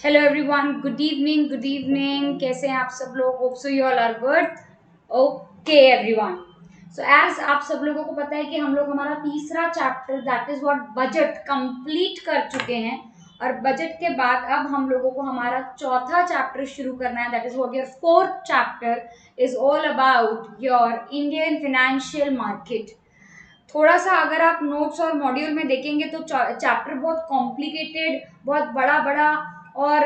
Hello everyone, good evening. कैसे हैं आप सब लोग? Hope so you all are good. Okay everyone, so as आप सब लोगों को पता है कि हम लोग हमारा तीसरा chapter that is what budget complete कर चुके हैं। और बजट के बाद अब हम लोगों को हमारा चौथा चैप्टर शुरू करना है, that is what your fourth chapter is all about your Indian financial market. थोड़ा सा अगर आप नोट्स और मॉड्यूल में देखेंगे तो चैप्टर बहुत कॉम्प्लिकेटेड, बहुत बड़ा बड़ा और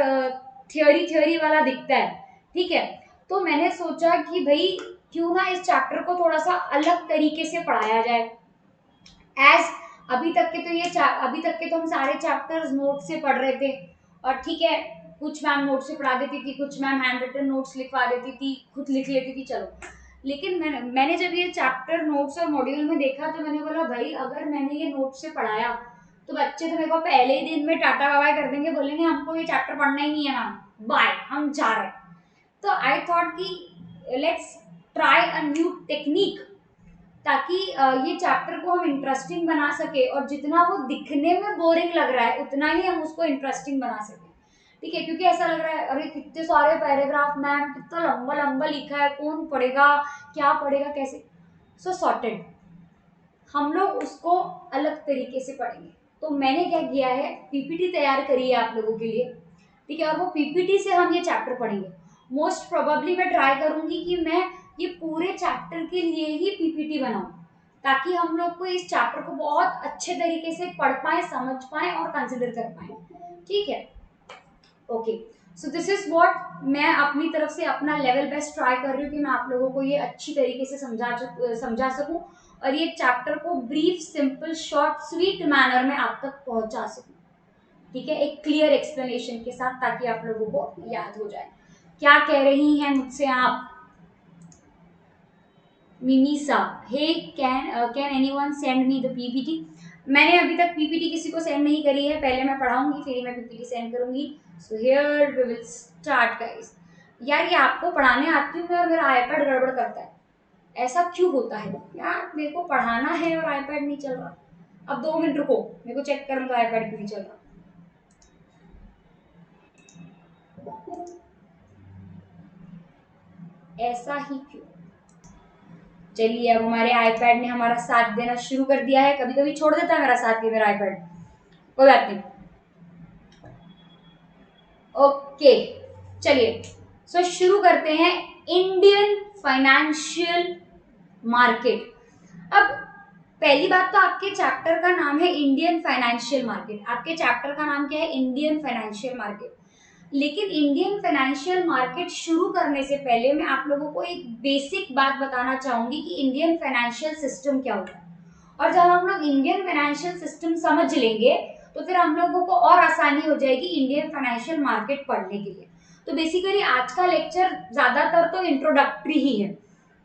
थियोरी थियोरी वाला दिखता है। ठीक है, तो मैंने सोचा कि भाई क्यों ना इस चैप्टर को थोड़ा सा अलग तरीके से पढ़ाया जाए। एज अभी तक के तो हम सारे चैप्टर्स नोट से पढ़ रहे थे। और ठीक है, कुछ मैम नोट से पढ़ा देती थी, कुछ मैम हैंड रिटन नोट्स लिखवा देती थी, खुद लिख लेती थी, चलो। लेकिन मैंने जब ये चैप्टर नोट्स और मॉड्यूल में देखा तो मैंने बोला भाई अगर मैंने ये नोट से पढ़ाया तो बच्चे तो मेरे को पहले ही दिन में टाटा बाय कर देंगे, बोलेंगे हमको ये चैप्टर पढ़ना ही नहीं है मैम, बाय, हम जा रहे हैं। तो आई थॉट कि let's try a new technique, ताकि ये चैप्टर को हम इंटरेस्टिंग बना सके और जितना वो दिखने में बोरिंग लग रहा है उतना ही हम उसको इंटरेस्टिंग बना सके। ठीक है, क्योंकि ऐसा लग रहा है अरे कितने सारे पैराग्राफ मैम, कितना लंबा लंबा लिखा है, कौन पढ़ेगा, क्या पढ़ेगा, कैसे। सो सॉर्टेड हम लोग उसको अलग तरीके से पढ़ेंगे। तो मैंने क्या किया है, पीपीटी तैयार करी है आप लोगों के लिए। ठीक है, और वो पीपीटी से हम ये चैप्टर पढ़ेंगे। मोस्ट प्रोबेबली मैं ट्राई करूंगी कि मैं ये पूरे चैप्टर के लिए ही पीपीटी बनाऊं, ताकि हम लोग को इस चैप्टर को बहुत अच्छे तरीके से पढ़ पाए, समझ पाए और कंसिडर कर पाए। ठीक है, okay. So this is what मैं अपनी तरफ से अपना लेवल बेस्ट ट्राई कर रही हूँ कि मैं आप लोगों को ये अच्छी तरीके से समझा सकूं और ये चैप्टर को brief, simple, short, sweet manner में आप तक पहुंचा सकूं। ठीक है, एक क्लियर एक्सप्लेनेशन के साथ, ताकि आप लोगों को याद हो जाए। क्या कह रही हैं मुझसे आप? मिमीसा, hey can anyone send me the PPT. मैंने अभी तक पीपीटी किसी को सेंड नहीं करी है, पहले मैं पढ़ाऊंगी फिर मैं पीपीटी सेंड करूंगी। So here we will start guys. यार ये आपको पढ़ाने आती हूँ मैं और मेरा आईपैड गड़बड़ करता है, ऐसा क्यों होता है यार? मेरे को पढ़ाना है और आईपैड नहीं चल रहा। अब 2 मिनट रुको, मेरे को चेक करूँ तो आईपैड क्यों नहीं चल रहा। ऐसा ही क्यों? चलिए, अब हमारे आईपैड ने हमारा साथ देना शुरू कर दिया है। कभी कभी छोड़ देता है मेरा साथ ही मेरा आईपैड, कोई बात नहीं। ओके, चलिए सो शुरू करते हैं। Indian financial market. अब पहली बात तो आपके चैप्टर का नाम है इंडियन फाइनेंशियल मार्केट। आपके चैप्टर का नाम क्या है? Indian financial market. लेकिन इंडियन फाइनेंशियल मार्केट शुरू करने से पहले मैं आप लोगों को एक बेसिक बात बताना चाहूंगी कि इंडियन फाइनेंशियल सिस्टम क्या होता है। और जब हम लोग इंडियन फाइनेंशियल सिस्टम समझ लेंगे तो फिर हम लोगों को और आसानी हो जाएगी इंडियन फाइनेंशियल मार्केट पढ़ने के लिए। तो बेसिकली आज का लेक्चर ज्यादातर तो इंट्रोडक्टरी ही है।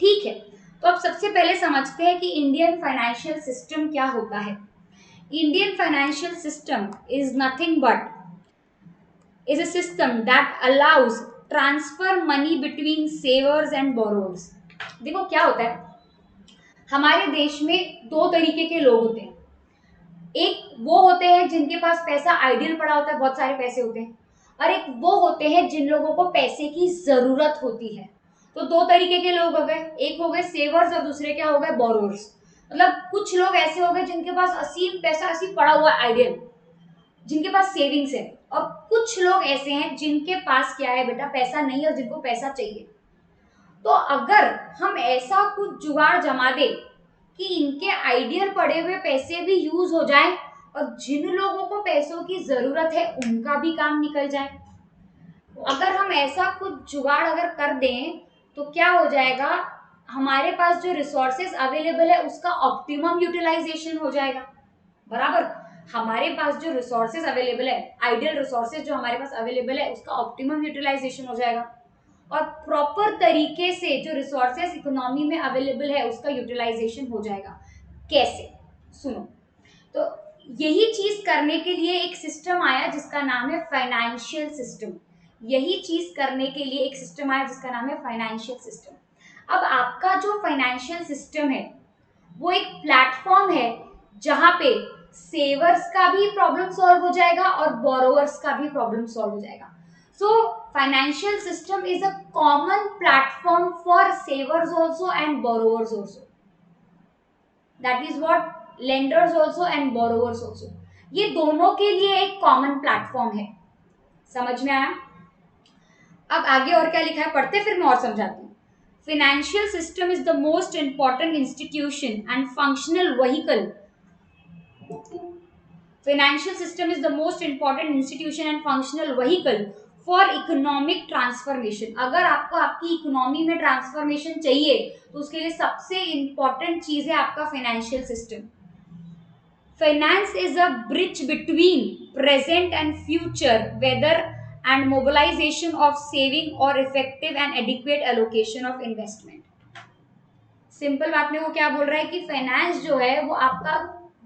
ठीक है, तो अब सबसे पहले समझते हैं कि इंडियन फाइनेंशियल सिस्टम क्या होता है। Indian financial system is nothing but is a system that allows transfer money between savers and borrowers। देखो क्या होता है, हमारे देश में दो तरीके के लोग होते हैं। एक वो होते हैं जिनके पास पैसा आइडियल पड़ा होता है, बहुत सारे पैसे होते हैं। और एक वो होते हैं जिन लोगों को पैसे की जरूरत होती है। तो दो तरीके के लोग हो गए, एक हो गए सेवर्स और दूसरे क्या हो गए? बोरोवर्स। मतलब कुछ लोग ऐसे हो गए जिनके पास असीम पैसा ऐसी पड़ा हुआ है आइडियल, जिनके पास सेविंग्स है। और कुछ लोग ऐसे हैं जिनके पास क्या है बेटा? पैसा नहीं है और जिनको पैसा चाहिए। तो अगर हम ऐसा कुछ जुगाड़ जमा दे कि इनके आइडियल पड़े हुए पैसे भी यूज हो जाए और जिन लोगों को पैसों की जरूरत है उनका भी काम निकल जाए, अगर हम ऐसा कुछ जुगाड़ अगर कर दें तो क्या हो जाएगा? हमारे पास जो रिसोर्सेस अवेलेबल है उसका ऑप्टिमम यूटिलाइजेशन हो जाएगा। बराबर, हमारे पास जो रिसोर्सेज अवेलेबल है, आइडियल रिसोर्सेज जो हमारे पास अवेलेबल है उसका ऑप्टिमम यूटिलाइजेशन हो जाएगा। और प्रॉपर तरीके से जो रिसोर्सेज इकोनॉमी में अवेलेबल है उसका यूटिलाइजेशन हो जाएगा। कैसे? सुनो, तो यही चीज करने के लिए एक सिस्टम आया जिसका नाम है फाइनेंशियल सिस्टम। यही चीज करने के लिए एक सिस्टम आया जिसका नाम है फाइनेंशियल सिस्टम। अब आपका जो फाइनेंशियल सिस्टम है वो एक प्लेटफॉर्म है जहां पे सेवर्स का भी प्रॉब्लम सॉल्व हो जाएगा और बोरोवर्स का भी प्रॉब्लम सॉल्व हो जाएगा। So financial system is a common platform for savers also and borrowers also. That is what lenders also and borrowers also. ये दोनों के लिए एक कॉमन प्लेटफॉर्म है. समझ में आया? अब आगे और क्या लिखा है पढ़ते फिर मैं और समझाती हूँ. Financial system is the most important institution and functional vehicle. Financial system is the most important institution and functional vehicle for economic transformation. अगर आपको आपकी इकोनॉमी में ट्रांसफॉर्मेशन चाहिए तो उसके लिए सबसे इम्पोर्टेंट चीज है आपका financial system. Finance is a bridge between present and future, whether and mobilization of saving or effective and adequate allocation of investment. Simple बात में वो क्या बोल रहा है कि फाइनेंस जो है वो आपका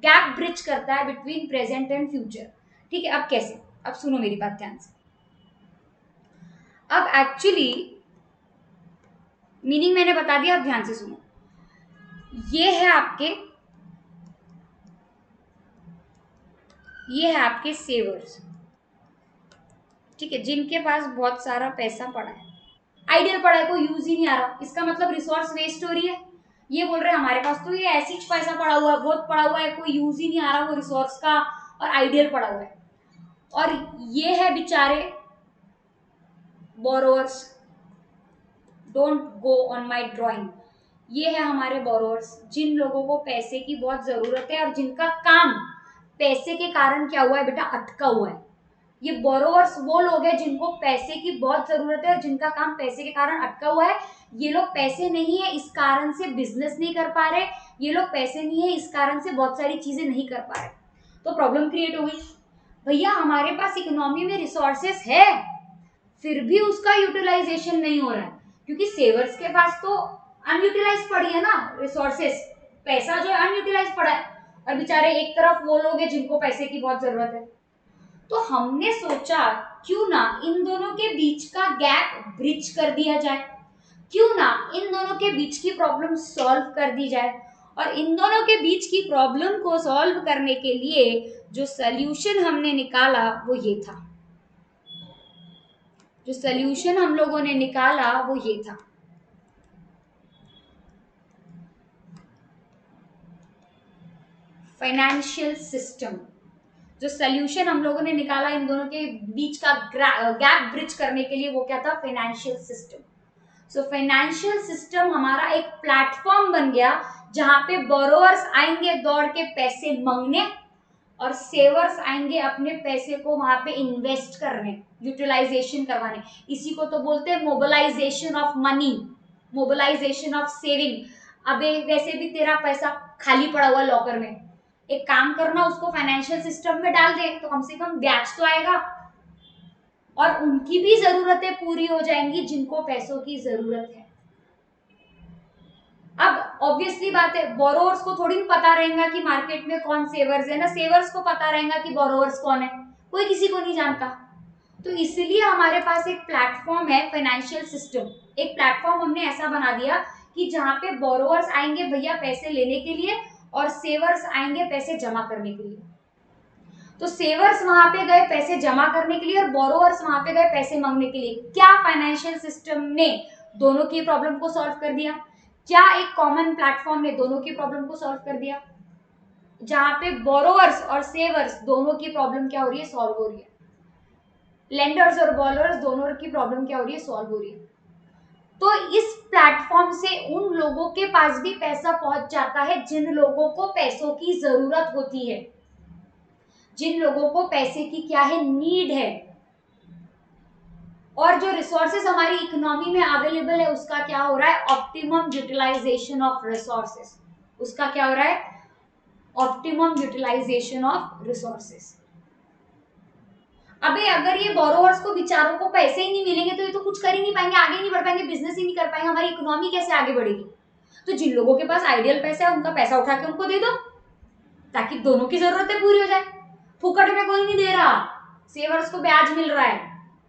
गैप ब्रिज करता है बिटवीन प्रेजेंट एंड फ्यूचर. ठीक है, अब कैसे? अब सुनो मेरी बात ध्यान से. अब एक्चुअली मीनिंग मैंने बता दिया, अब ध्यान से सुनो. ये है आपके सेवर्स. ठीक है, जिनके पास बहुत सारा पैसा पड़ा है, आइडियल पड़ा है, कोई यूज ही नहीं आ रहा, इसका मतलब रिसोर्स वेस्ट हो रही है. ये बोल रहे हैं हमारे पास तो ये ऐसी पैसा पड़ा हुआ है, बहुत पड़ा हुआ है, कोई यूज ही नहीं आ रहा वो रिसोर्स का, और आइडियल पड़ा हुआ है. और ये है बेचारे borrowers. Don't go on my drawing. ये है हमारे बोरोवर्स, जिन लोगों को पैसे की बहुत जरूरत है और जिनका काम पैसे के कारण क्या हुआ है बेटा, अटका हुआ है. ये बोरोवर्स वो लोग हैं जिनको पैसे की बहुत जरूरत है और जिनका काम पैसे के कारण अटका हुआ है. ये लोग पैसे नहीं है इस कारण से बिजनेस नहीं कर पा रहे, ये लोग पैसे नहीं है इस कारण से बहुत सारी चीजें नहीं कर पा रहे. तो प्रॉब्लम क्रिएट हो गई. भैया हमारे पास इकोनॉमी में रिसोर्सेस है, फिर भी उसका यूटिलाइजेशन नहीं हो रहा है, क्योंकि सेवर्स के पास तो अनयूटिलाइज पड़ी है ना रिसोर्सेस. पैसा जो है अनयूटिलाइज पड़ा है, और बेचारे एक तरफ वो लोग हैं जिनको पैसे की बहुत जरूरत है. तो हमने सोचा क्यों ना इन दोनों के बीच का गैप ब्रिज कर दिया जाए, क्यों ना इन दोनों के बीच की प्रॉब्लम सॉल्व कर दी जाए. और इन दोनों के बीच की प्रॉब्लम को सॉल्व करने के लिए जो सल्यूशन हमने निकाला वो ये था. जो सल्यूशन हम लोगों ने निकाला वो ये था. Financial system. जो सल्यूशन हम लोगों ने निकाला इन दोनों के बीच का गैप ब्रिज करने के लिए वो क्या था, financial system. So financial system हमारा एक प्लेटफॉर्म बन गया जहां पे बोरोवर्स आएंगे दौड़ के पैसे मांगने, और सेवर्स आएंगे अपने पैसे को वहां पे इन्वेस्ट करने, यूटिलाइजेशन करवाने. इसी को तो बोलते हैं mobilization of money, mobilization of saving. अबे वैसे भी तेरा पैसा खाली पड़ा हुआ लॉकर में, एक काम करना उसको फाइनेंशियल सिस्टम में डाल दे तो कम से कम ब्याज तो आएगा, और उनकी भी जरूरतें पूरी हो जाएंगी जिनको पैसों की जरूरत है. अब ऑब्वियसली बात है, बोरोवर्स को थोड़ी पता रहेगा कि मार्केट में कौन सेवर्स है ना, सेवर्स को पता रहेगा कि बोरोवर्स कौन है, कोई किसी को नहीं जानता. तो इसलिए हमारे पास एक प्लेटफॉर्म है फाइनेंशियल सिस्टम. एक प्लेटफॉर्म हमने ऐसा बना दिया कि जहां पे बोरोवर्स आएंगे भैया पैसे लेने के लिए, और सेवर्स आएंगे पैसे जमा करने के लिए. तो सेवर्स वहां पे गए पैसे जमा करने के लिए और बोरोवर्स वहां पे गए पैसे मांगने के लिए. क्या फाइनेंशियल सिस्टम ने दोनों की प्रॉब्लम को सॉल्व कर दिया? क्या एक कॉमन प्लेटफॉर्म ने दोनों की प्रॉब्लम को सॉल्व कर दिया, जहां पे बोरोवर्स और सेवर्स दोनों की प्रॉब्लम क्या हो रही है, सॉल्व हो रही है. लेंडर्स और बोरोवर्स दोनों की प्रॉब्लम क्या हो रही है, सॉल्व हो रही है. तो इस प्लेटफॉर्म से उन लोगों के पास भी पैसा पहुंच जाता है जिन लोगों को पैसों की जरूरत होती है, जिन लोगों को पैसे की क्या है, नीड है. और जो रिसोर्सेस हमारी इकोनॉमी में अवेलेबल है उसका क्या हो रहा है, ऑप्टिमम यूटिलाइजेशन ऑफ रिसोर्सेस. उसका क्या हो रहा है, ऑप्टिमम यूटिलाइजेशन ऑफ रिसोर्सेस. अबे अगर ये बोरोवर्स को बेचारों को पैसे ही नहीं मिलेंगे तो ये तो कुछ कर ही नहीं पाएंगे, आगे नहीं बढ़ पाएंगे, बिजनेस ही नहीं कर पाएंगे, हमारी इकोनॉमी कैसे आगे बढ़ेगी. तो जिन लोगों के पास आइडियल पैसा है उनका पैसा उठा के उनको दे दो ताकि दोनों की जरूरतें पूरी हो जाए. फुकट में कोई नहीं दे रहा, सेवर्स को ब्याज मिल रहा है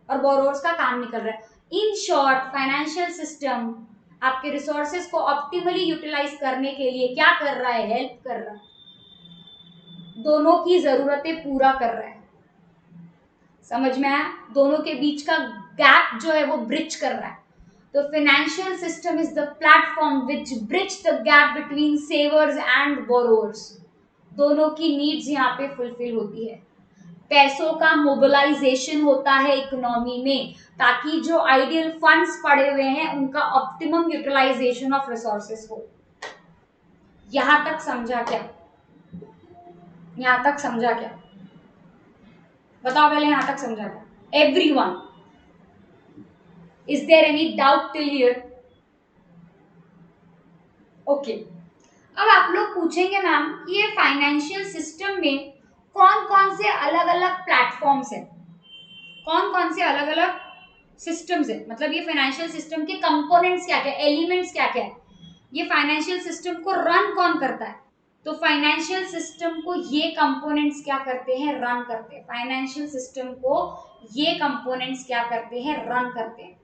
और बोरोवर्स का काम निकल रहा है. इन शॉर्ट फाइनेंशियल सिस्टम आपके रिसोर्सेज को ऑप्टिमली यूटिलाइज करने के लिए क्या कर रहा है, हेल्प कर रहा है, दोनों की जरूरतें पूरा कर रहा है. समझ में आया? दोनों के बीच का गैप जो है वो ब्रिज कर रहा है। तो financial system is the platform which bridge the gap between savers and borrowers. दोनों की नीड्स यहाँ पे फुलफिल होती है। पैसों का मोबिलाइजेशन होता है इकोनॉमी में, ताकि जो आइडियल फंड्स पड़े हुए हैं उनका ऑप्टिमम यूटिलाइजेशन ऑफ रिसोर्सेस हो। यहां तक समझा क्या? यहां तक समझा क्या? बताओ पहले, यहां तक समझा क्या? Everyone, is there any doubt till here? Okay. अब आप लोग पूछेंगे मैम कि ये फाइनेंशियल सिस्टम में कौन कौन से अलग अलग प्लेटफॉर्म्स हैं, कौन कौन से अलग अलग सिस्टम्स हैं, मतलब ये फाइनेंशियल सिस्टम के कंपोनेंट्स क्या क्या, एलिमेंट्स क्या क्या है, ये फाइनेंशियल सिस्टम को रन कौन करता है? तो फाइनेंशियल सिस्टम को ये कंपोनेंट्स क्या करते हैं? रन करते हैं। फाइनेंशियल सिस्टम को ये कंपोनेंट्स क्या करते हैं? रन करते हैं।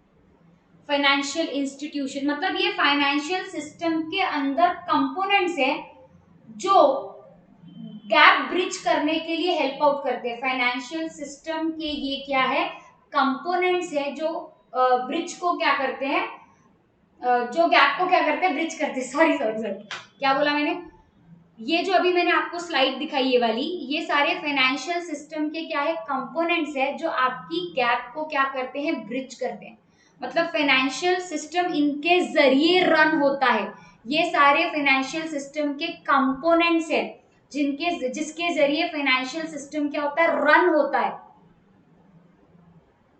फाइनेंशियल इंस्टीट्यूशन, मतलब ये फाइनेंशियल सिस्टम के अंदर कंपोनेंट्स हैं जो गैप ब्रिज करने के लिए हेल्प आउट करते हैं। फाइनेंशियल सिस्टम के ये क्या है? कंपोनेंट्स है जो ब्रिज को क्या करते हैं, जो गैप को क्या करते हैं? ब्रिज करते हैं। सॉरी सॉरी सॉरी, क्या बोला मैंने? ये जो अभी मैंने आपको स्लाइड दिखाई ये वाली, ये सारे फाइनेंशियल सिस्टम के क्या है? कंपोनेंट्स है जो आपकी गैप को क्या करते हैं? ब्रिज करते हैं। मतलब फाइनेंशियल सिस्टम इनके जरिए रन होता है। ये सारे फाइनेंशियल सिस्टम के कंपोनेंट्स है जिसके जरिए फाइनेंशियल सिस्टम क्या होता है? रन होता है।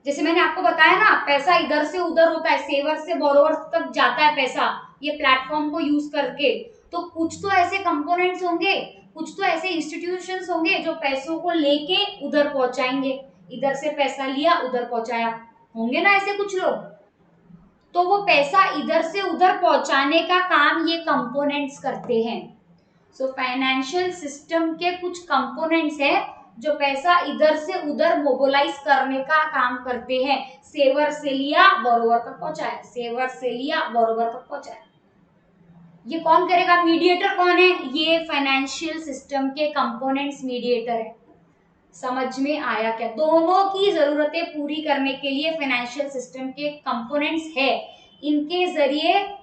जैसे मैंने आपको बताया ना, पैसा इधर से उधर होता है, सेवर से बोरोवर तक जाता है पैसा, ये प्लेटफॉर्म को यूज करके। तो कुछ तो ऐसे कंपोनेंट्स होंगे, कुछ तो ऐसे इंस्टीट्यूशंस होंगे जो पैसों को लेके उधर पहुंचाएंगे। इधर से पैसा लिया, उधर पहुंचाया, होंगे ना ऐसे कुछ लोग। तो वो पैसा इधर से उधर पहुंचाने का काम ये कंपोनेंट्स करते हैं। सो फाइनेंशियल सिस्टम के कुछ कंपोनेंट्स है जो पैसा इधर से उधर मोबिलाइज करने का काम करते हैं। सेवर से लिया, बोरोवर तक पहुंचाया, सेवर से लिया, बोरोवर तक पहुंचाया। ये कौन करेगा? मीडिएटर कौन है? ये फाइनेंशियल सिस्टम के कंपोनेंट्स मीडिएटर है। समझ में आया क्या? दोनों की जरूरतें पूरी करने के लिए फाइनेंशियल सिस्टम के कंपोनेंट्स है। इनके जरिए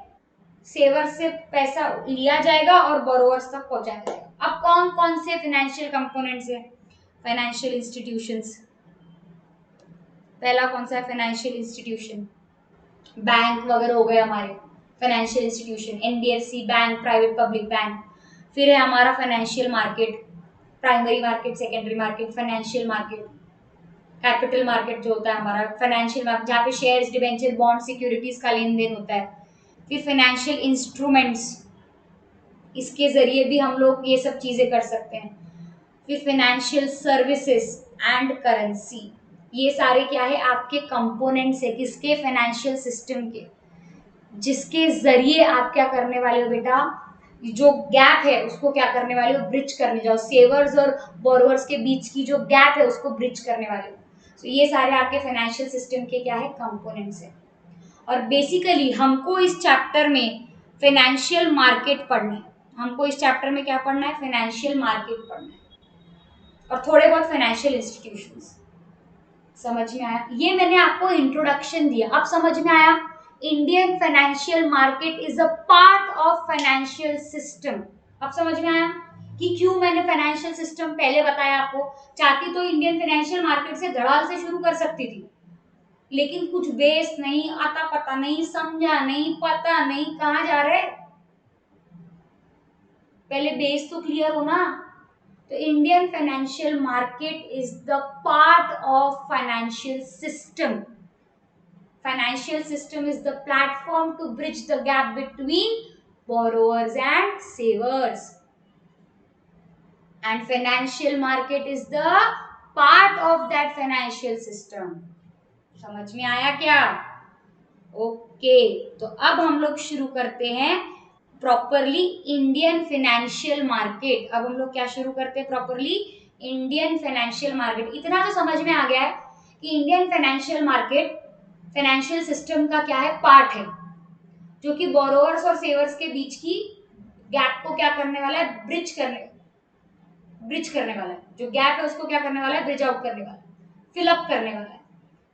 सेवर से पैसा लिया जाएगा और बोरोवर्स तक पहुंचाया जाएगा। अब कौन कौन से फाइनेंशियल कंपोनेंट्स है? Financial institutions. पहला कौन सा है? फाइनेंशियल इंस्टीट्यूशन, बैंक वगैरह हो गए हमारे financial institution, NBFC bank, private public bank. फिर है हमारा financial market, primary market, secondary market, financial market, capital market जो होता है हमारा, फाइनेंशियल मार्केट जहाँ पे शेयर्स, डिबेंचर, बॉन्ड, सिक्योरिटीज का लेन देन होता है। फिर फाइनेंशियल इंस्ट्रूमेंट्स, इसके जरिए भी हम लोग ये सब चीजें कर सकते हैं। फिर फाइनेंशियल सर्विसेज एंड करेंसी, ये सारे क्या है? आपके कंपोनेंट्स है। किसके? फाइनेंशियल सिस्टम के, जिसके जरिए आप क्या करने वाले हो बेटा? जो गैप है उसको क्या करने वाले हो? ब्रिज करने जाओ। सेवर्स और बोरोवर्स के बीच की जो गैप है उसको ब्रिज करने वाले हो। तो ये सारे आपके फाइनेंशियल सिस्टम के क्या है? कंपोनेंट्स है। और बेसिकली हमको इस चैप्टर में फाइनेंशियल मार्केट पढ़ना है। हमको इस चैप्टर में क्या पढ़ना है? फाइनेंशियल मार्केट पढ़ना है और थोड़े बहुत फाइनेंशियल इंस्टीट्यूशंस। समझ में आया? ये मैंने आपको इंट्रोडक्शन दिया, अब समझ में आया? Indian financial market is a part of financial system. अब समझ में आया कि क्यों मैंने फाइनेंशियल सिस्टम पहले बताया आपको? चाहती तो इंडियन फाइनेंशियल मार्केट से धड़ाल से शुरू कर सकती थी, लेकिन कुछ बेस नहीं, आता पता नहीं, समझा नहीं, पता नहीं कहाँ जा रहे। पहले बेस तो क्लियर हो ना। तो Indian financial market is the part of financial system. Financial system is the platform to bridge the gap between borrowers and savers. And financial market is the part of that financial system. समझ में आया क्या? Okay, तो अब हम लोग शुरू करते हैं प्रॉपरली इंडियन फाइनेंशियल मार्केट। अब हम लोग क्या शुरू करते हैं? Properly Indian financial market. इतना तो समझ में आ गया है कि Indian financial market financial system का क्या है? पार्ट है, जो कि बोरोवर्स और सेवर्स के बीच की गैप को क्या करने वाला है? ब्रिज करने वाला है। जो गैप है उसको क्या करने वाला है? ब्रिज आउट करने वाला है। फिलअप करने वाला है।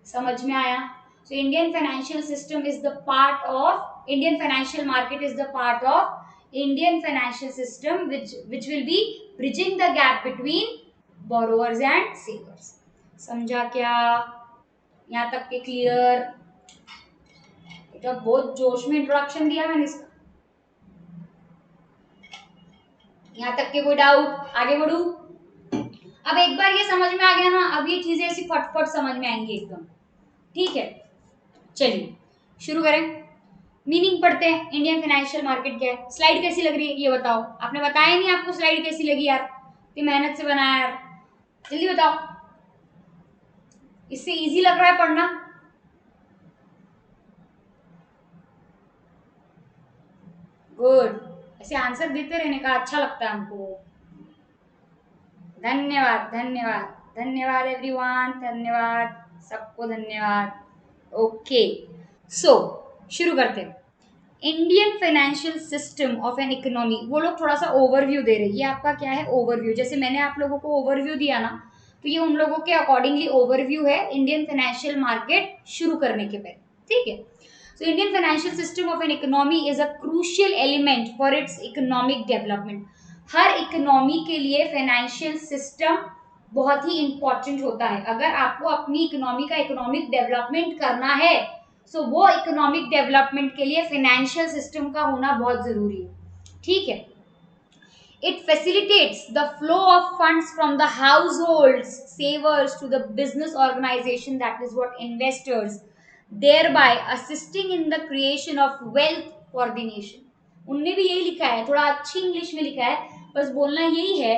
समझ में आया? So Indian financial system is the part of Indian financial market is the part of Indian financial system which will be bridging the gap between borrowers and savers। समझा क्या? यहाँ तक के क्लियर? तो बहुत जोश में इंट्रोडक्शन दिया मैंने इसका। यहाँ तक के कोई डाउट? आगे बढ़ू? अब एक बार ये समझ में आ गया ना, अब ये चीजें ऐसी फटफट समझ में आएंगी एकदम। ठीक है, चलिए शुरू करें। मीनिंग पढ़ते हैं। इंडियन फाइनेंशियल मार्केट क्या है? स्लाइड कैसी लग रही है ये बताओ। आपने बताया नहीं आपको स्लाइड कैसी लगी यार, इतनी मेहनत से बनाया यार, जल्दी बताओ। इससे इजी लग रहा है पढ़ना? गुड, ऐसे आंसर देते रहने का अच्छा लगता है हमको। धन्यवाद धन्यवाद धन्यवाद एवरीवन, धन्यवाद सबको, धन्यवाद। ओके, सो शुरू करते हैं। Indian financial system of an economy, वो लोग थोड़ा सा ओवरव्यू दे रहे हैं। ये आपका क्या है? ओवरव्यू। जैसे मैंने आप लोगों को ओवरव्यू दिया ना, तो ये उन लोगों के अकॉर्डिंगली ओवरव्यू है इंडियन फाइनेंशियल मार्केट शुरू करने के पहले। ठीक है, so Indian financial system of an economy is a crucial element for its economic development. Her economy के लिए फाइनेंशियल सिस्टम बहुत ही इंपॉर्टेंट होता है। अगर आपको अपनी इकोनॉमी का इकोनॉमिक डेवलपमेंट करना है, सो वो इकोनॉमिक डेवलपमेंट के लिए फाइनेंशियल सिस्टम का होना बहुत जरूरी है। ठीक है, it facilitates the flow of funds from the households savers to the business organization, that is what investors, thereby assisting in the creation of wealth for the nation। उनने भी यही लिखा है, थोड़ा अच्छी इंग्लिश में लिखा है, बस बोलना यही है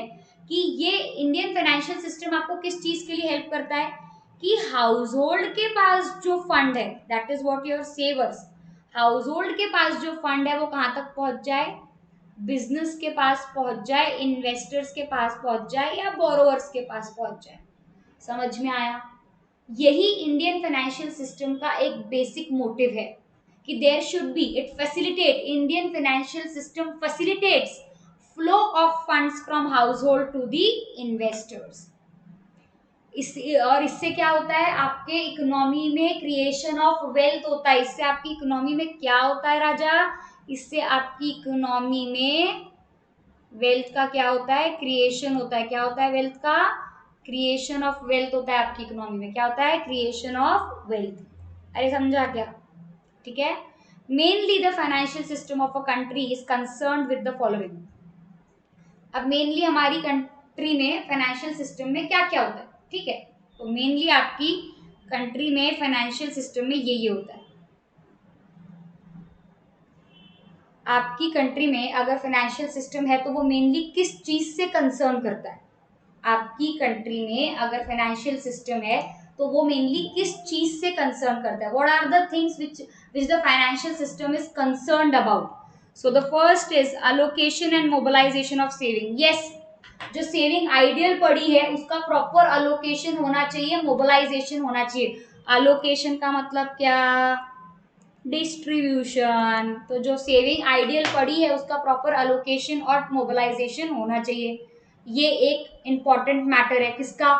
कि ये इंडियन फाइनेंशियल सिस्टम आपको किस चीज के लिए हेल्प करता है कि हाउस होल्ड के पास जो फंड है, that is what your savers, household के पास जो फंड है वो कहाँ तक पहुंच जाए? बिजनेस के पास पहुंच जाए, इन्वेस्टर्स के पास पहुंच जाए, या बोरोवर्स के पास पहुंच जाए। समझ में आया? यही इंडियन फाइनेंशियल सिस्टम का एक बेसिक मोटिव है कि there should be, it facilitate, Indian financial system facilitates flow of funds from household to the investors. और इससे क्या होता है? आपके इकोनॉमी में क्रिएशन ऑफ वेल्थ होता है। इससे आपकी इकोनॉमी में क्या होता है राजा? इससे आपकी इकोनॉमी में वेल्थ का क्या होता है? क्रिएशन होता है। क्या होता है? वेल्थ का क्रिएशन ऑफ वेल्थ होता है। आपकी इकोनॉमी में क्या होता है? Creation of wealth. अरे समझा क्या? ठीक है, mainly the financial system of a country is concerned with the following. अब मेनली हमारी कंट्री में फाइनेंशियल सिस्टम में क्या क्या होता है? ठीक है, तो मेनली आपकी कंट्री में फाइनेंशियल सिस्टम में ये होता है। आपकी कंट्री में अगर फाइनेंशियल सिस्टम है तो वो मेनली किस चीज से कंसर्न करता है? आपकी कंट्री में अगर फाइनेंशियल सिस्टम है तो वो मेनली किस चीज से कंसर्न करता है? What are the things which the financial system is concerned about? So the first is allocation and mobilization of saving. Yes, जो सेविंग आइडियल पड़ी है उसका प्रॉपर अलोकेशन होना चाहिए, मोबिलाइजेशन होना चाहिए। अलोकेशन का मतलब क्या? डिस्ट्रीब्यूशन। तो जो सेविंग आइडियल पड़ी है उसका प्रॉपर अलोकेशन और मोबिलाइजेशन होना चाहिए। ये एक इम्पॉर्टेंट मैटर है किसका?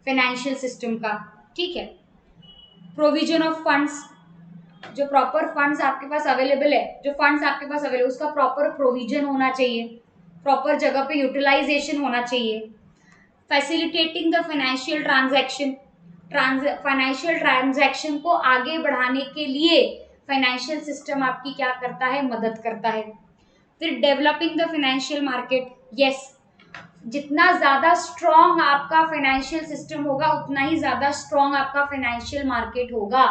फाइनेंशियल सिस्टम का। ठीक है, प्रोविजन ऑफ फंड्स, जो प्रॉपर फंड्स आपके पास अवेलेबल है, जो फंड्स आपके पास अवेलेबल उसका प्रॉपर प्रोविजन होना चाहिए, प्रॉपर जगह पे यूटिलाइजेशन होना चाहिए। Facilitating the financial transaction, financial transaction को आगे बढ़ाने के लिए फाइनेंशियल सिस्टम आपकी क्या करता है? मदद करता है। फिर developing the financial market. Yes, जितना ज्यादा स्ट्रॉन्ग आपका फाइनेंशियल सिस्टम होगा उतना ही ज्यादा स्ट्रॉन्ग आपका फाइनेंशियल मार्केट होगा,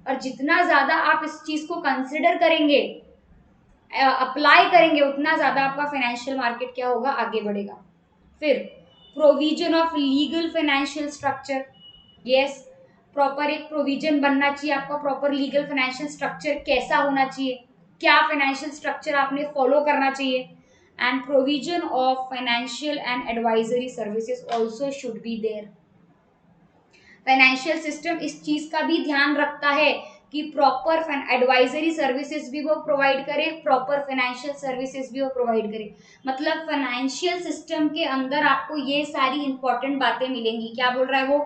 और जितना ज्यादा आप इस चीज को कंसिडर करेंगे, अप्लाई करेंगे, उतना ज्यादा आपका फाइनेंशियल मार्केट क्या होगा? आगे बढ़ेगा। फिर provision of legal financial structure. Yes, proper एक प्रोविजन बनना चाहिए आपका, प्रॉपर लीगल फाइनेंशियल स्ट्रक्चर कैसा होना चाहिए, क्या फाइनेंशियल स्ट्रक्चर आपने फॉलो करना चाहिए। And provision of financial and advisory services also should be there. Financial system इस चीज का भी ध्यान रखता है कि प्रॉपर एडवाइजरी सर्विसेज भी वो प्रोवाइड करे, प्रॉपर फाइनेंशियल सर्विसेज भी वो प्रोवाइड करे। मतलब फाइनेंशियल सिस्टम के अंदर आपको ये सारी इंपॉर्टेंट बातें मिलेंगी। क्या बोल रहा है वो?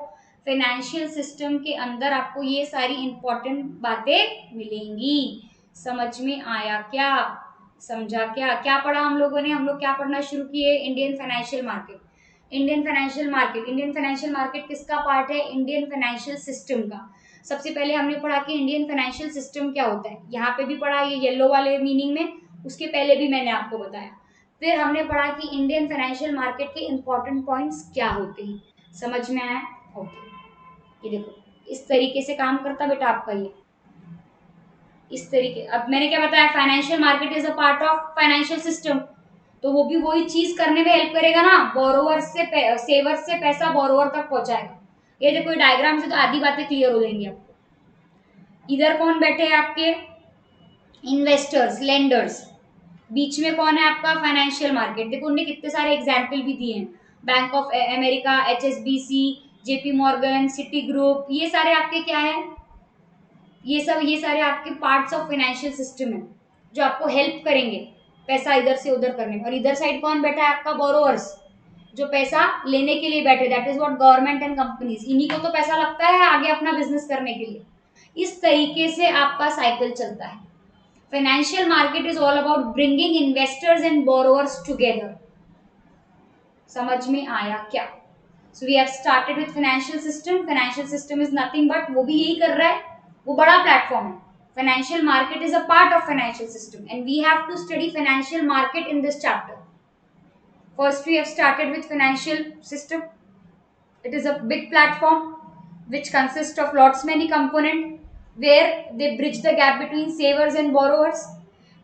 फाइनेंशियल सिस्टम के अंदर आपको ये सारी इंपॉर्टेंट बातें मिलेंगी। समझ में आया क्या? समझा क्या? क्या पढ़ा हम लोगों ने? हम लोग क्या पढ़ना शुरू किए? Indian financial market. Indian financial market, Indian financial market किसका पार्ट है? इंडियन फाइनेंशियल सिस्टम का। सबसे पहले हमने पढ़ा कि इंडियन फाइनेंशियल सिस्टम क्या होता है, यहाँ पे भी पढ़ा ये येलो वाले मीनिंग में, उसके पहले भी मैंने आपको बताया। फिर हमने पढ़ा कि इंडियन फाइनेंशियल मार्केट के इंपॉर्टेंट पॉइंट्स क्या होते हैं। समझ में आया? ओके, ये देखो इस तरीके से काम करता बेटा आपका ये, इस तरीके। अब मैंने क्या बताया? Financial market is a part of financial system, तो वो भी वही चीज करने में हेल्प करेगा ना, बोरोवर से सेवर से पैसा बोरोवर तक पहुंचाएगा। ये देखो डायग्राम से तो आधी बातें क्लियर हो जाएंगी आपको। इधर कौन बैठे हैं आपके? Investors, lenders. बीच में कौन है आपका? Financial market. देखो उन्होंने कितने सारे एग्जाम्पल भी दिए हैं, bank of America, HSBC, JP Morgan, city group, ये सारे आपके क्या है? ये सारे आपके पार्ट्स ऑफ फाइनेंशियल सिस्टम है जो आपको हेल्प करेंगे पैसा इधर से उधर करने में। और इधर साइड कौन बैठा है आपका? बोरोवर्स, जो पैसा लेने के लिए बैठे, that is what government and companies. इन्हीं को तो पैसा लगता है आगे अपना बिजनेस करने के लिए। इस तरीके से आपका साइकिल चलता है। Financial market is all about bringing investors and borrowers together. समझ में आया क्या? So we have started with financial system. Financial system is nothing but, वो भी यही कर रहा है, वो बड़ा प्लेटफॉर्म है। Financial market is a part of financial system and we have to study financial market in this chapter. First we have started with financial system. It is a big platform which consists of lots many components where they bridge the gap between savers and borrowers.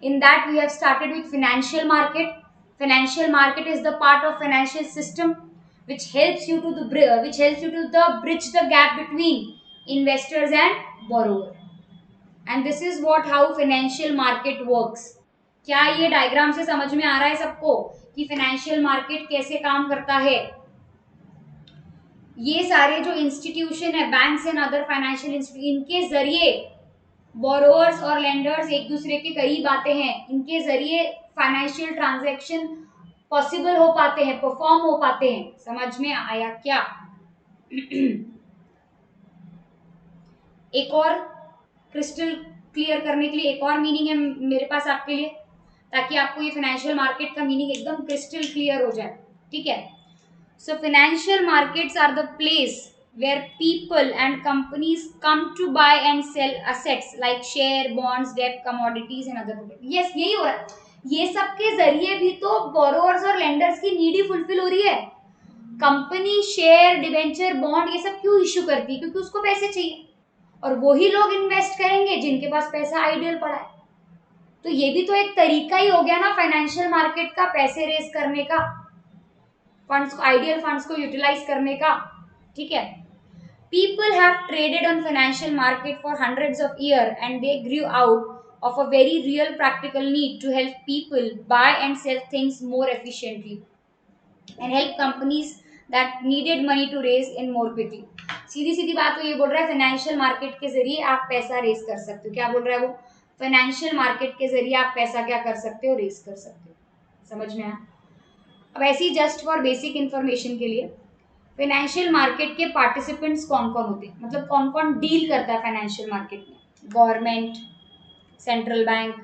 In that we have started with financial market. Financial market is the part of financial system which helps you to bridge the gap between investors and borrowers. And this is what how financial market works. क्या ये diagram से समझ में आ रहा है सबको कि financial market कैसे काम करता है? ये सारे जो इंस्टीट्यूशन है, banks and other financial institution, इनके जरिए बोरोवर्स और लेंडर्स एक दूसरे के करीब आते हैं। इनके जरिए फाइनेंशियल ट्रांजैक्शन पॉसिबल हो पाते हैं, परफॉर्म हो पाते हैं। समझ में आया क्या? एक और क्रिस्टल क्लियर करने के लिए एक और मीनिंग है मेरे पास आपके लिए, ताकि आपको ये फाइनेंशियल मार्केट का मीनिंग एकदम क्रिस्टल क्लियर हो जाए। ठीक है? So financial markets are the place where people and companies come to buy and sell assets like share, bonds, debt, commodities and other products. Yes, यही हो रहा है। ये सब के जरिए भी तो बोरोवर्स और लेंडर्स की नीड ही फुलफिल हो रही है। कंपनी शेयर, डिवेंचर, बॉन्ड ये सब क्यों इश्यू करती है? क्योंकि उसको पैसे चाहिए, और वही लोग इन्वेस्ट करेंगे जिनके पास पैसा आइडियल पड़ा है। तो ये भी तो एक तरीका ही हो गया ना फाइनेंशियल मार्केट का, पैसे रेज करने का, फंड्स को, आइडियल फंड्स को यूटिलाइज करने का। ठीक है? People have traded on financial market for hundreds of year and they Guru out of a very real practical need to help people buy and sell things more efficiently and help companies that needed money to raise in more quickly. सीधी सीधी बात तो ये बोल रहा है financial market के जरिए आप पैसा रेज कर सकते हो। क्या बोल रहा है वो? फाइनेंशियल मार्केट के जरिए आप पैसा क्या कर सकते हो? रेज कर सकते हो। समझ में आया? अब ऐसे ही जस्ट फॉर बेसिक इंफॉर्मेशन के लिए, फाइनेंशियल मार्केट के पार्टिसिपेंट्स कौन कौन होते हैं, मतलब कौन कौन डील करता है फाइनेंशियल मार्केट में? Government, central bank,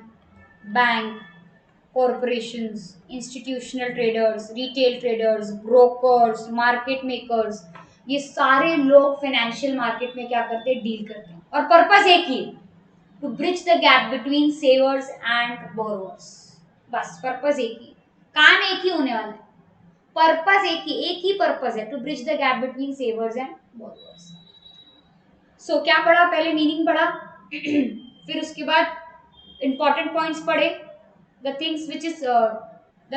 bank, corporations, institutional traders, retail traders, brokers, market makers, ये सारे लोग फाइनेंशियल मार्केट में क्या करते हैं? डील करते हैं। और पर्पस एक ही, to bridge the gap between savers and borrowers. बस पर्पस एक ही, काम एक ही होने वाला है, पर्पस एक ही पर्पस है, to bridge the gap between savers and borrowers. So क्या पढ़ा? पहले मीनिंग पढ़ा, फिर उसके बाद इंपॉर्टेंट पॉइंट्स पढ़े, the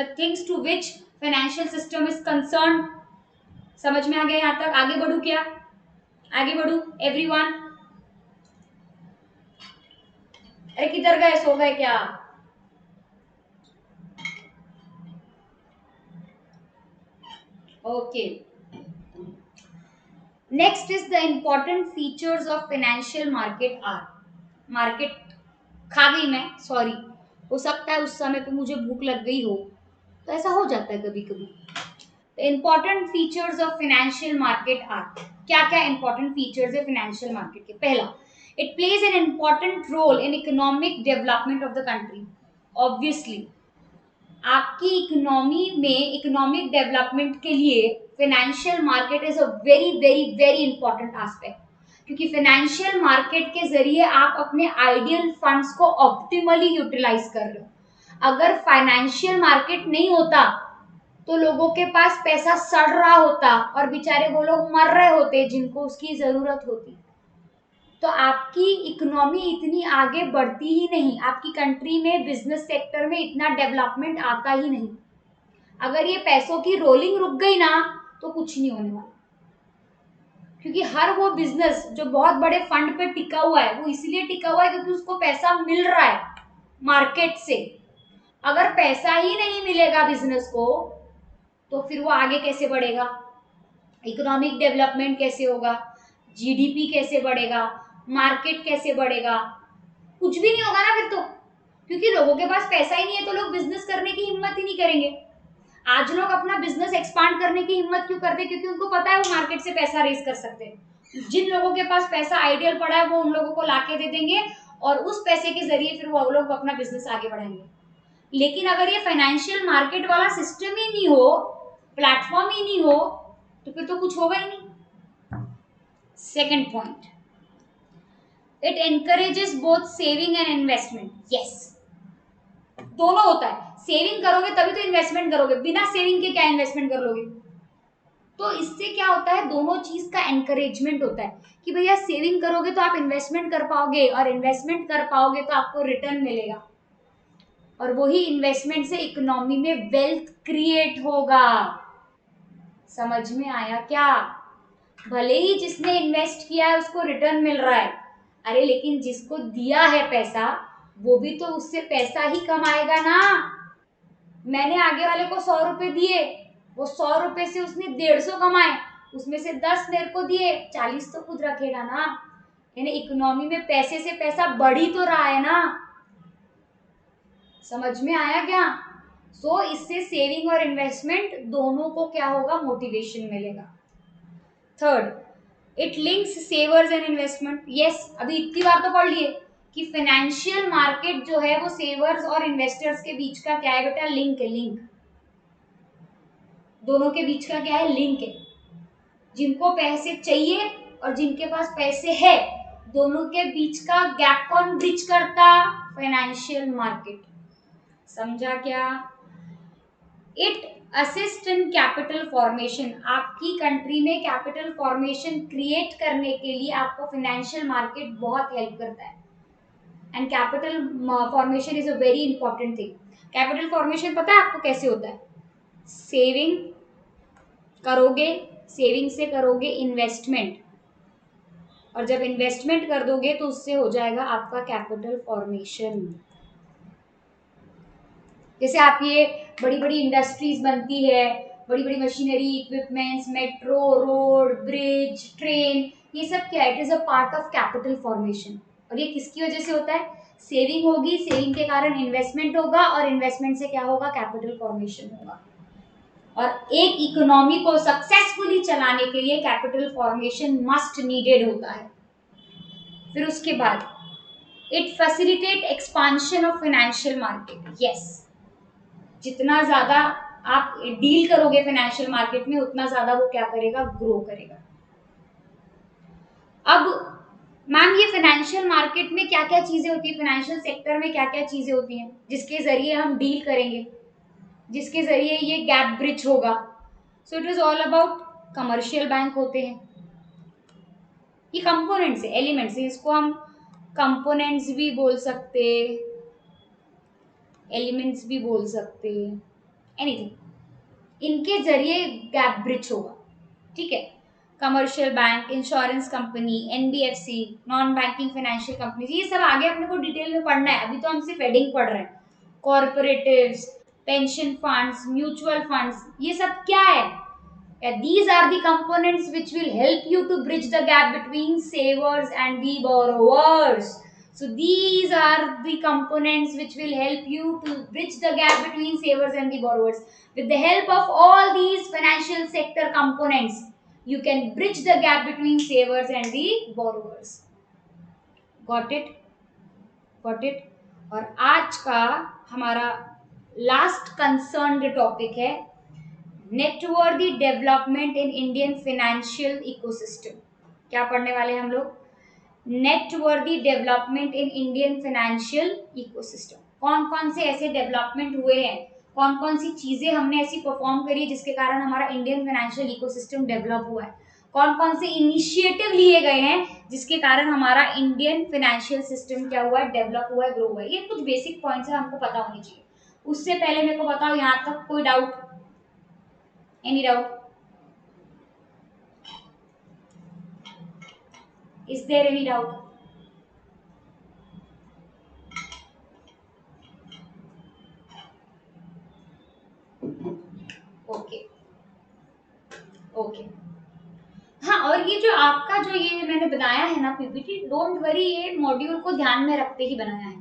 things to which financial system is concerned। समझ में आ गया यहाँ तक? आगे बढ़ू क्या? आगे बढ़ू एवरीवन? अरे किधर गए? सो गए क्या? Okay, next is the important features of financial market are. Market खा गई मैं, सॉरी, हो सकता है उस समय पे मुझे भूख लग गई हो, तो ऐसा हो जाता है कभी कभी। Important features of financial market are, क्या क्या इंपॉर्टेंट फीचर्स है फाइनेंशियल मार्केट के? पहला, it plays an important role in economic development of the country. Obviously आपकी इकोनॉमी में इकोनॉमिक डेवलपमेंट के लिए financial market is a very very very important aspect, क्योंकि फाइनेंशियल मार्केट के जरिए आप अपने आइडियल फंड्स को ऑप्टिमली यूटिलाइज कर रहे हो। अगर फाइनेंशियल मार्केट नहीं होता तो लोगों के पास पैसा सड़ रहा होता और बेचारे वो लोग मर रहे होते जिनको उसकी जरूरत होती। तो आपकी इकोनॉमी इतनी आगे बढ़ती ही नहीं, आपकी कंट्री में बिजनेस सेक्टर में इतना डेवलपमेंट आता ही नहीं। अगर ये पैसों की रोलिंग रुक गई ना तो कुछ नहीं होने वाला, क्योंकि हर वो बिजनेस जो बहुत बड़े फंड पे टिका हुआ है वो इसलिए टिका हुआ है क्योंकि उसको पैसा मिल रहा है मार्केट से। अगर पैसा ही नहीं मिलेगा बिजनेस को तो फिर वो आगे कैसे बढ़ेगा? इकोनॉमिक डेवलपमेंट कैसे होगा? जीडीपी कैसे बढ़ेगा? मार्केट कैसे बढ़ेगा? कुछ भी नहीं होगा ना फिर तो, क्योंकि लोगों के पास पैसा ही नहीं है तो लोग बिजनेस करने की हिम्मत ही नहीं करेंगे। आज लोग अपना बिजनेस एक्सपांड करने की हिम्मत क्यों करते हैं? क्योंकि उनको पता है वो मार्केट से पैसा रेज कर सकते हैं। जिन लोगों के पास पैसा आइडियल पड़ा है वो उन लोगों को लाके दे देंगे और उस पैसे के जरिए फिर वो लोग अपना बिजनेस आगे बढ़ाएंगे। लेकिन अगर ये फाइनेंशियल मार्केट वाला सिस्टम ही नहीं हो, प्लेटफॉर्म ही नहीं हो, तो फिर तो कुछ होगा ही नहीं। Second point, it encourages both saving and investment. Yes, दोनों होता है। सेविंग करोगे तभी तो इन्वेस्टमेंट करोगे, बिना सेविंग के क्या इन्वेस्टमेंट कर लोगे? तो इससे क्या होता है, दोनों चीज का एनकरेजमेंट होता है कि भैया सेविंग करोगे तो आप इन्वेस्टमेंट कर पाओगे और इन्वेस्टमेंट कर पाओगे तो आपको रिटर्न मिलेगा और वही इन्वेस्टमेंट से इकोनॉमी में वेल्थ क्रिएट होगा। समझ में आया क्या? भले ही जिसने इन्वेस्ट किया है उसको रिटर्न मिल रहा है, अरे लेकिन जिसको दिया है पैसा वो भी तो उससे पैसा ही कमाएगा ना। मैंने आगे वाले को 100 रुपए दिए, वो 100 रुपए से उसने 150 कमाए, उसमें से 10 मेरे को दिए, 40 तो खुद रखेगा ना। यानी इकोनॉमी में पैसे से पैसा बढ़ ही तो रहा है ना। समझ में आया क्या? सो इससे सेविंग और इन्वेस्टमेंट दोनों को क्या होगा, मोटिवेशन मिलेगा। Third, it links सेवर्स and investment. Yes, अभी इतनी बार तो पढ़ लिए कि फाइनेंशियल मार्केट जो है वो सेवर्स और इन्वेस्टर्स के बीच का क्या है बेटा, लिंक है। लिंक दोनों के बीच का क्या है, लिंक है। जिनको पैसे चाहिए और जिनके पास पैसे है, दोनों के बीच का गैप कौन ब्रिज करता, फाइनेंशियल मार्केट। समझा क्या? It assist in capital formation. आपकी कंट्री में कैपिटल फॉर्मेशन क्रिएट करने के लिए आपको फाइनेंशियल मार्केट बहुत हेल्प करता है। And capital formation is a very important thing. Capital formation पता है आपको कैसे होता है? सेविंग करोगे, सेविंग से करोगे इन्वेस्टमेंट, और जब इन्वेस्टमेंट कर दोगे तो उससे हो जाएगा आपका कैपिटल फॉर्मेशन। जैसे आप ये बड़ी बड़ी इंडस्ट्रीज बनती है, बड़ी बड़ी machinery, equipments, metro, road, bridge, train, ये सब क्या है, it is a part of capital formation. और ये किसकी वजह से होता है? सेविंग होगी, सेविंग के कारण इन्वेस्टमेंट होगा और इन्वेस्टमेंट से क्या होगा, कैपिटल फॉर्मेशन होगा। और एक इकोनॉमी को सक्सेसफुली चलाने के लिए कैपिटल फॉर्मेशन मस्ट नीडेड होता है। फिर उसके बाद it facilitate expansion of financial market. Yes, जितना ज्यादा आप डील करोगे फाइनेंशियल मार्केट में उतना ज्यादा वो क्या करेगा, ग्रो करेगा। अब मैम ये फाइनेंशियल मार्केट में क्या क्या चीजें होती है, फाइनेंशियल सेक्टर में क्या क्या चीजें होती हैं जिसके जरिए हम डील करेंगे, जिसके जरिए ये गैप ब्रिज होगा? सो it is all about commercial bank होते हैं। ये कंपोनेंट्स है, एलिमेंट्स है, इसको हम कंपोनेंट्स भी बोल सकते, एलिमेंट्स भी बोल सकते, एनीथिंग। इनके जरिए गैप ब्रिज होगा, ठीक है। Commercial bank, insurance company, NBFC, non banking financial companies, ये सब आगे अपने को डिटेल में पढ़ना है, अभी तो हम सिर्फ हेडिंग पढ़ रहे हैं। कॉर्पोरेटिव्स, पेंशन फंड्स, म्यूचुअल फंड्स, ये सब क्या है? These are the components which will help you to bridge the gap between savers and the borrowers. So these are the components which will help you to bridge the gap between savers and the borrowers. With the help of all these financial sector components, you can bridge the gap between savers and the borrowers. Got it? Got it? और आज का हमारा last concerned topic है noteworthy development in Indian financial ecosystem. क्या पढ़ने वाले हैं हम लोग? Noteworthy development in Indian financial ecosystem. कौन कौन से ऐसे डेवलपमेंट हुए हैं, कौन कौन सी चीजें हमने ऐसी परफॉर्म करी जिसके कारण हमारा इंडियन फाइनेंशियल इकोसिस्टम डेवलप हुआ है, कौन कौन से इनिशिएटिव लिए गए हैं जिसके कारण हमारा इंडियन फाइनेंशियल सिस्टम क्या हुआ है, डेवलप हुआ है, ग्रो हुआ है। ये कुछ बेसिक पॉइंट्स है, हमको पता होनी चाहिए। उससे पहले मेरे को बताओ यहाँ तक कोई doubt? Any doubt? Is there any doubt? Okay okay. हाँ, और ये जो आपका जो ये मैंने बनाया है ना पीपीटी, डोंट वरी, ये मॉड्यूल को ध्यान में रखते ही बनाया है।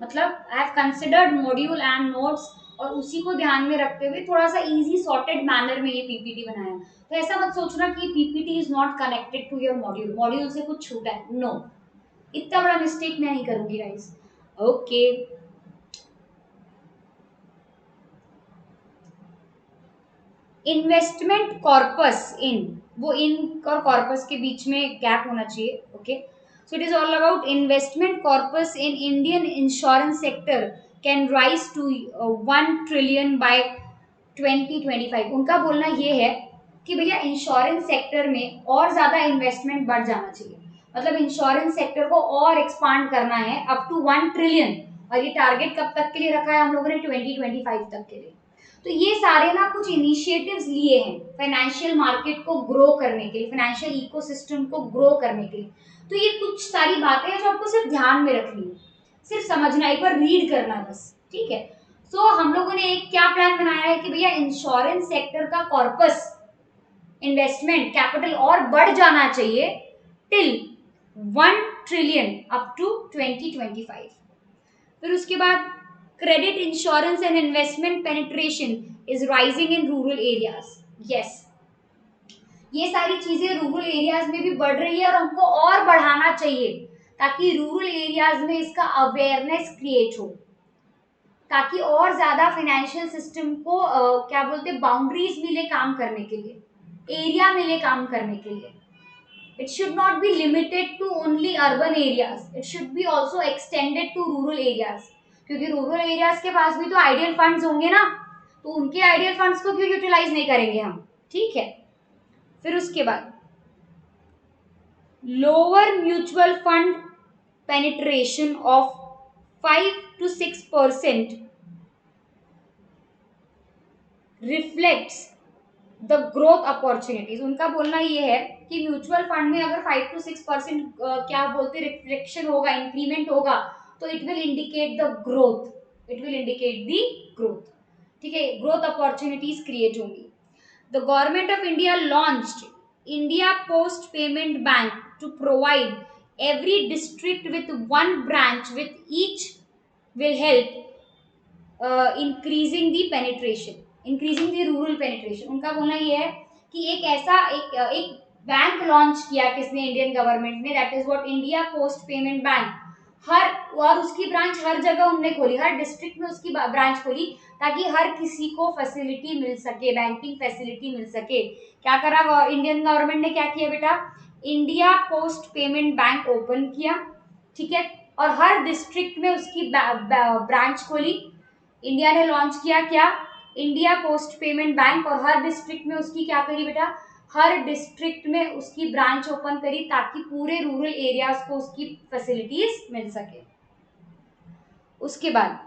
मतलब I have considered module and notes, और उसी को ध्यान में रखते हुए थोड़ा सा इजी सॉर्टेड मैनर में ये पीपीटी बनाया। तो ऐसा मत सोचना कि PPT is not connected to your module, module से कुछ छूटा है, नो, इतना बड़ा मिस्टेक मैं नहीं करूंगी गाइस। ओके, इन्वेस्टमेंट कॉर्पस इन, वो इन और कॉर्पस के बीच में गैप होना चाहिए। Okay, so it is all about investment corpus in Indian insurance sector can rise to 1 trillion by 2025। उनका बोलना ये है कि भैया इंश्योरेंस सेक्टर में और ज्यादा इन्वेस्टमेंट बढ़ जाना चाहिए, मतलब इंश्योरेंस सेक्टर को और एक्सपांड करना है अप टू 1 ट्रिलियन, और ये टारगेट कब तक के लिए रखा है हम लोगों ने? 2025 तक के लिए। तो ये सारे ना कुछ इनिशिएटिव्स लिए हैं फाइनेंशियल मार्केट को ग्रो करने के लिए, फाइनेंशियल इकोसिस्टम को ग्रो करने के लिए। तो ये कुछ सारी बातें हैं जो आपको सिर्फ ध्यान में रखनी है, सिर्फ समझना, एक बार रीड करना बस, ठीक है। सो हम लोगों ने एक क्या प्लान बनाया है कि भैया इंश्योरेंस सेक्टर का कॉर्पस इन्वेस्टमेंट कैपिटल और बढ़ जाना चाहिए टिल 1 ट्रिलियन अप टू 2025। फिर उसके बाद credit insurance and investment penetration is rising in rural areas. Yes, ये सारी चीजें रूरल एरियाज में भी बढ़ रही है और हमको और बढ़ाना चाहिए ताकि रूरल एरियाज में इसका अवेयरनेस क्रिएट हो, ताकि और ज्यादा फाइनेंशियल सिस्टम को क्या बोलते हैं, बाउंड्रीज मिले काम करने के लिए, एरिया मिले काम करने के लिए। It should not be limited to only urban areas. It should be also extended to rural areas. क्योंकि रूरल एरियाज के पास भी तो आइडियल फंड्स होंगे ना, तो उनके आइडियल फंड्स को क्यों यूटिलाइज नहीं करेंगे हम, ठीक है। फिर उसके बाद lower mutual fund penetration of 5 to 6% reflects the growth opportunities. उनका बोलना ये है कि म्यूचुअल फंड में अगर 5 to 6% क्या बोलते रिफ्लेक्शन होगा, इंक्रीमेंट होगा, तो it will indicate the growth, it will indicate the growth, ठीक है, ग्रोथ अपॉर्चुनिटीज क्रिएट होंगी। The government of India launched India post payment bank to provide every district with 1 branch with each will help increasing the penetration, increasing the rural penetration. उनका बोलना ये है कि एक ऐसा एक बैंक लॉन्च किया किसने, इंडियन गवर्नमेंट ने, that is what India post payment bank. हर, और उसकी ब्रांच हर जगह उनने खोली, हर डिस्ट्रिक्ट में उसकी ब्रांच खोली ताकि हर किसी को फैसिलिटी मिल सके, बैंकिंग फैसिलिटी मिल सके। क्या करा इंडियन गवर्नमेंट ने, क्या किया बेटा, India post payment bank open किया, ठीक है, और हर डिस्ट्रिक्ट में उसकी ब्रांच खोली। इंडिया ने लॉन्च किया क्या, इंडिया पोस्ट पेमेंट बैंक, और हर डिस्ट्रिक्ट में उसकी क्या करी बेटा, हर डिस्ट्रिक्ट में उसकी ब्रांच ओपन करी ताकि पूरे रूरल एरियाज को उसकी फैसिलिटीज मिल सके। उसके बाद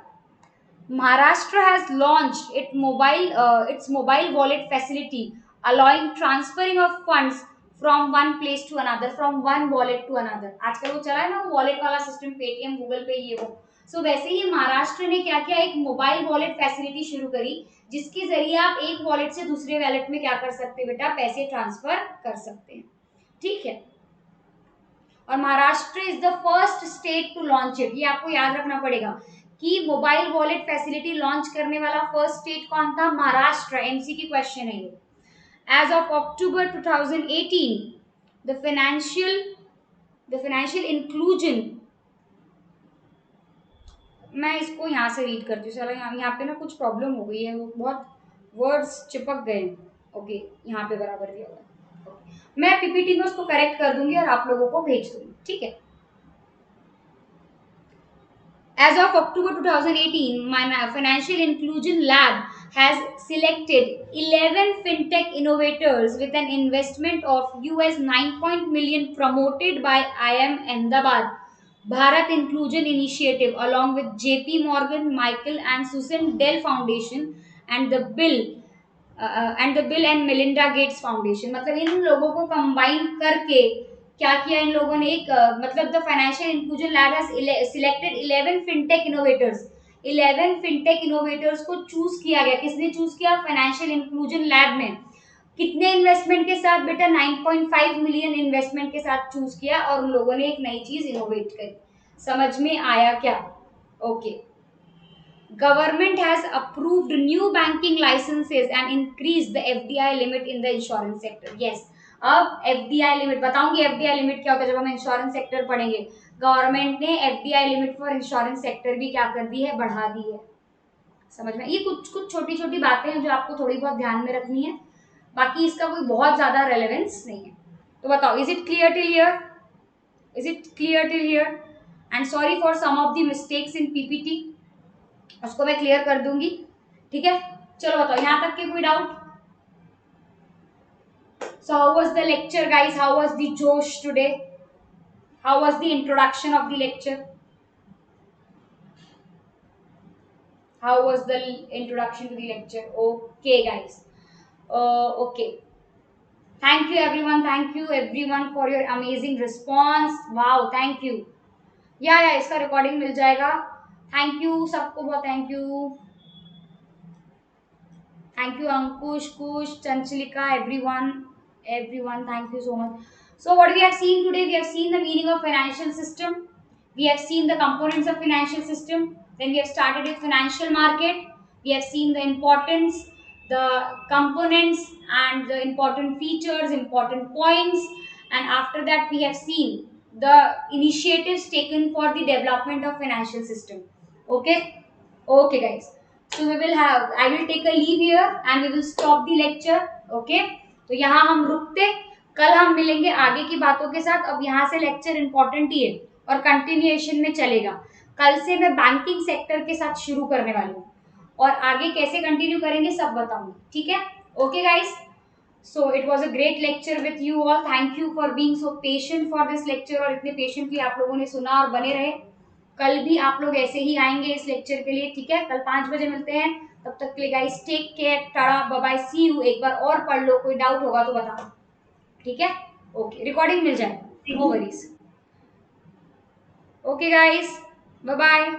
Maharashtra has launched its mobile wallet facility allowing transferring of funds from one place to another, from one wallet to another. आजकल वो चला है ना वॉलेट वाला सिस्टम, पेटीएम, गूगल पे, ये वो। सो वैसे ही महाराष्ट्र ने क्या किया, एक मोबाइल वॉलेट फैसिलिटी शुरू करी जिसके जरिए आप एक वॉलेट से दूसरे वॉलेट में क्या कर सकते हैं बेटा, पैसे ट्रांसफर कर सकते हैं, ठीक है। और Maharashtra is the first state to launch it. ये आपको याद रखना पड़ेगा कि मोबाइल वॉलेट फैसिलिटी लॉन्च करने वाला फर्स्ट स्टेट कौन था? महाराष्ट्र। एमसीक्यू क्वेश्चन है ये। As of October 2018 the financial inclusion, मैं इसको यहाँ से रीड करती हूँ। चलो यहाँ पे ना कुछ प्रॉब्लम हो गई है, वो बहुत वर्ड्स चिपक गए। ओके, यहाँ पे बराबर दिया हुआ है। मैं पीपीटी में उसको करेक्ट कर दूंगी और आप लोगों को भेज दूंगी, ठीक है। As of October 2018, my Financial Inclusion Lab has selected 11 fintech innovators with an investment of US 9 million promoted by IIM Ahmedabad Bharat Inclusion Initiative along with JP Morgan, Michael and Susan Dell Foundation and the Bill and Melinda Gates Foundation। मतलब इन लोगों को combine करके क्या किया इन लोगों ने? एक मतलब the financial inclusion lab has selected 11 fintech innovators. 11 fintech innovators को चूज किया गया। किसने चूज किया? फाइनेंशियल इंक्लूजन लैब में। कितने इन्वेस्टमेंट के साथ? बेटा 9.5 मिलियन इन्वेस्टमेंट के साथ चूज किया और उन लोगों ने एक नई चीज इनोवेट करी। समझ में आया क्या? Okay. Government has approved new banking licenses and increased the FDI limit in the insurance sector. Yes, अब FDI लिमिट बताऊंगी। FDI लिमिट क्या होता है जब हम इंश्योरेंस सेक्टर पढ़ेंगे। गवर्नमेंट ने FDI limit for insurance sector भी क्या कर दी है? बढ़ा दी है। समझ में? ये कुछ कुछ छोटी छोटी बातें हैं जो आपको थोड़ी बहुत ध्यान में रखनी है, बाकी इसका कोई बहुत ज्यादा रेलेवेंस नहीं है। तो बताओ, is it clear till here? Is it clear till here? And sorry for some of the mistakes in PPT, उसको मैं क्लियर कर दूंगी, ठीक है। चलो बताओ, यहां तक के कोई doubt? So how was the lecture guys? How was the Josh today? How was the introduction of the lecture? How was the introduction to the lecture? Okay guys, okay, thank you everyone for your amazing response. Wow, thank you. या इसका recording मिल जाएगा। Thank you सबको, बहुत thank you. Thank you Ankush, Kush, Chanchilika, everyone, thank you so much. So what we have seen today, we have seen the meaning of financial system, we have seen the components of financial system, then we have started with financial market, we have seen the importance, the components and the important features, important points, and after that we have seen the initiatives taken for the development of financial system. Okay guys, so we will have, I will take a leave here and we will stop the lecture. Okay, तो यहाँ हम रुकते, कल हम मिलेंगे आगे की बातों के साथ। अब यहाँ से लेक्चर इंपॉर्टेंट ही है और कंटिन्यूएशन में चलेगा। कल से मैं बैंकिंग सेक्टर के साथ शुरू करने वाली हूँ और आगे कैसे कंटिन्यू करेंगे सब बताऊंगी, ठीक है। Okay guys, so it was a great lecture with you all. Thank you for being so patient for this lecture, और इतने पेशेंटली आप लोगों ने सुना और बने रहे। कल भी आप लोग ऐसे ही आएंगे इस लेक्चर के लिए, ठीक है। कल 5 बजे मिलते हैं, तब तक के लिए guys take care, tata, bye bye, see you. एक बार और पढ़ लो, कोई डाउट होगा तो बताओ, ठीक है। ओके, रिकॉर्डिंग मिल जाएगा, no worries. Okay guys, bye bye.